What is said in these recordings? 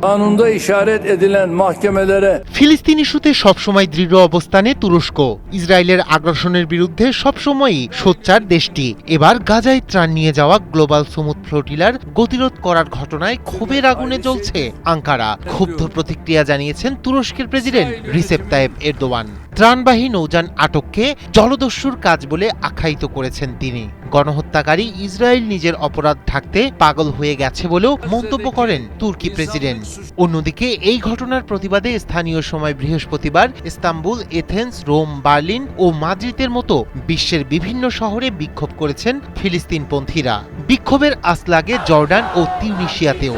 Kanunda işaret edilen mahkemelere ফিলিস্তিন ইস্যুতে সবসময় দৃঢ় অবস্থানে তুরস্ক। ইসরায়েলের আগ্রাসনের বিরুদ্ধে সবসময়ই সোচ্চার দেশটি। এবার গাজায় ত্রাণ নিয়ে যাওয়া গ্লোবাল সমুদ ফ্লোটিলার গতিরোধ করার ঘটনায় ক্ষোভের আগুনে জ্বলছে আঙ্কারা। ক্ষুব্ধ প্রতিক্রিয়া জানিয়েছেন তুরস্কের প্রেসিডেন্ট রিসেপ তাইয়েপ এরদোয়ান। ত্রাণবাহী নৌযান আটককে জলদস্যুর কাজ বলে আখ্যায়িত করেছেন তিনি। গণহত্যাকারী ইসরায়েল নিজের অপরাধ ঢাকতে পাগল হয়ে গেছে বলেও মন্তব্য করেন তুর্কি প্রেসিডেন্ট। অন্যদিকে এই ঘটনার প্রতিবাদে স্থানীয় সময় বৃহস্পতিবার ইস্তাম্বুল, এথেন্স, রোম, বার্লিন ও মাদ্রিদের মতো বিশ্বের বিভিন্ন শহরে বিক্ষোভ করেছেন ফিলিস্তিনপন্থীরা। বিক্ষোভের আঁচ লাগে জর্ডান ও তিউনিসিয়াতেও।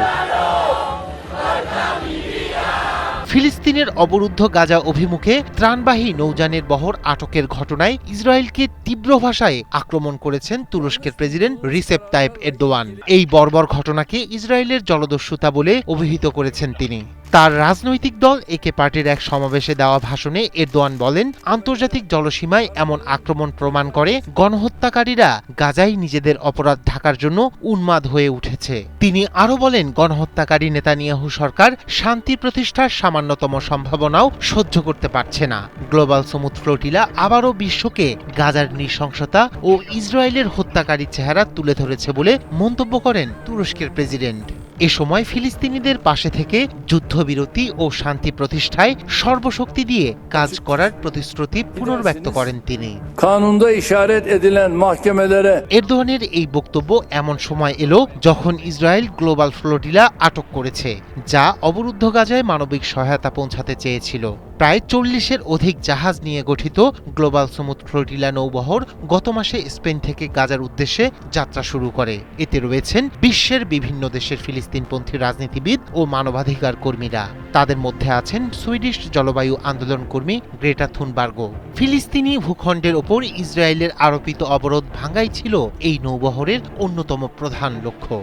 ফিলিস্তিনের অবরুদ্ধ গাজা অভিমুখে ত্রাণবাহী নৌযানের বহর আটকের ঘটনায় ইসরায়েলকে তীব্র ভাষায় আক্রমণ করেছেন তুরস্কের প্রেসিডেন্ট রিসেপ তাইয়েপ এরদোয়ান। এই বর্বর ঘটনাকে ইসরায়েলের জলদস্যুতা বলে অভিহিত করেছেন তিনি। তার রাজনৈতিক দল একে পার্টির এক সমাবেশে দেওয়া ভাষণে এরদোয়ান বলেন, আন্তর্জাতিক জলসীমায় এমন আক্রমণ প্রমাণ করে গণহত্যাকারীরা গাজায় নিজেদের অপরাধ ঢাকার জন্য উন্মাদ হয়ে উঠেছে। তিনি আরও বলেন, গণহত্যাকারী নেতানিয়াহু সরকার শান্তি প্রতিষ্ঠার সামান্যতম সম্ভাবনাও সহ্য করতে পারছে না। গ্লোবাল সমুদ ফ্লোটিলা আবারও বিশ্বকে গাজার নৃশংসতা ও ইসরায়েলের হত্যাকারী চেহারা তুলে ধরেছে বলে মন্তব্য করেন তুরস্কের প্রেসিডেন্ট। এ সময় ফিলিস্তিনিদের পাশে থেকে যুদ্ধবিরতি ও শান্তি প্রতিষ্ঠায় সর্বশক্তি দিয়ে কাজ করার প্রতিশ্রুতি পুনর্ব্যক্ত করেন তিনি। kanunda işaret edilen mahkemelere এরদোয়ানের এই বক্তব্য এমন সময় এলো যখন ইসরায়েল গ্লোবাল ফ্লোটিলা আটক করেছে, যা অবরুদ্ধ গাজায় মানবিক সহায়তা পৌঁছাতে চেয়েছিল। প্রায় 40-এর অধিক জাহাজ নিয়ে গঠিত গ্লোবাল সমুদ ফ্লোটিলা নৌবহর গত মাসে স্পেন থেকে গাজার উদ্দেশ্যে যাত্রা শুরু করে। এতে রয়েছেন বিশ্বের বিভিন্ন দেশের ফিলিস্তিনপন্থী রাজনীতিবিদ ও মানবাধিকার কর্মীরা। তাদের মধ্যে আছেন সুইডিশ জলবায়ু আন্দোলন কর্মী গ্রেটা থুনবার্গও। ফিলিস্তিনি ভূখণ্ডের ওপর ইসরায়েলের আরোপিত অবরোধ ভাঙাই ছিল এই নৌবহরের অন্যতম প্রধান লক্ষ্য।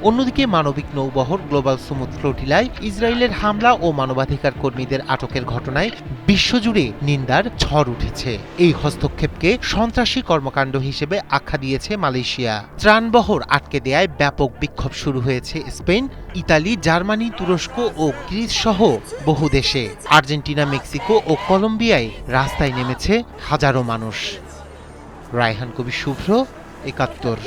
অন্যদিকে মানবিক নৌবহর গ্লোবাল সমুদ ফ্লোটিলায় ইসরায়েলের হামলা ও মানবাধিকার কর্মীদের আটকের ঘটনায় বিশ্বজুড়ে নিন্দার ঝড় উঠেছে। এই হস্তক্ষেপকে সন্ত্রাসী কর্মকাণ্ড হিসেবে আখ্যা দিয়েছে মালয়েশিয়া। ত্রাণবহর আটকে দেয়ায় ব্যাপক বিক্ষোভ শুরু হয়েছে স্পেন, ইতালি, জার্মানি, তুরস্ক ও গ্রিস সহ বহু দেশে। আর্জেন্টিনা, মেক্সিকো ও কলম্বিয়ায় রাস্তায় নেমেছে হাজারো মানুষ। রায়হান কবির শুভ্র, ৭১।